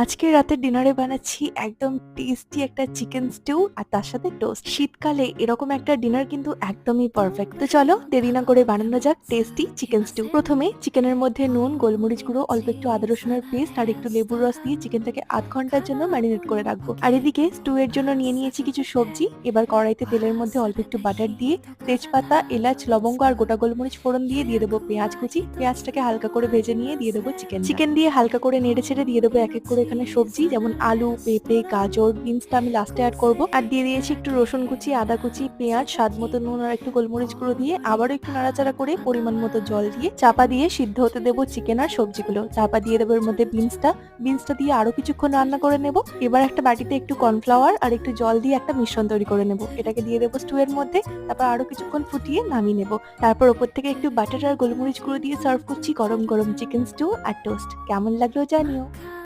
আজকে রাতের ডিনারে বানাচ্ছি একদম টেস্টি একটা চিকেন স্টিউ আর তার সাথে টোস্ট। শীতকালে এরকম একটা ডিনার কিন্তু একদমই পারফেক্ট। তো চলো দেরি না করে বানানো যাক টেস্টি চিকেন স্টিউ। প্রথমে চিকেনের মধ্যে নুন, গোলমরিচ গুঁড়ো, অল্প একটু আদা রসুনের পেস্ট আর একটু লেবুর রস দিয়ে চিকেনটাকে আধ ঘন্টার জন্য ম্যারিনেট করে রাখবো। আর এদিকে স্টিউ এর জন্য নিয়ে নিয়েছি কিছু সবজি। এবার কড়াইতে তেলের মধ্যে অল্প একটু বাটার দিয়ে তেজপাতা, এলাচ, লবঙ্গ আর গোটা গোলমরিচ ফোড়ন দিয়ে দেবো পেঁয়াজ কুচি। পেঁয়াজটাকে হালকা করে ভেজে নিয়ে দিয়ে দেবো চিকেন দিয়ে হালকা করে নেড়ে ছেড়ে দিয়ে দেবো এক এক করে এখানে সবজি, যেমন আলু, পেঁপে, গাজর, বিনসটা আমি লাস্টে অ্যাড করব। আর দিয়ে দিয়েছি একটু রসুন কুচি, আদা কুচি, পেঁয়াজ, স্বাদ মতো নুন আর একটু গোলমরিচ গুঁড়ো দিয়ে আবারও একটু নাড়াচাড়া করে পরিমাণ মতো জল দিয়ে চাপা দিয়ে সিদ্ধ হতে দেবো চিকেন আর সবজিগুলো। চাপা দিয়ে দেবো এর মধ্যে বিনসটা দিয়ে আরো কিছুক্ষণ রান্না করে নেব। এবার একটা বাটিতে একটু কর্নফ্লাওয়ার আর একটু জল দিয়ে একটা মিশ্রণ তৈরি করে নেব। এটাকে দিয়ে দেবো স্টু এর মধ্যে। তারপর আরো কিছুক্ষণ ফুটিয়ে নামিয়ে নেব। তারপর ওপর থেকে একটু বাটার আর গোলমরিচ গুঁড়ো দিয়ে সার্ভ করছি গরম গরম চিকেন স্টু আর টোস্ট। কেমন লাগলো জানিও।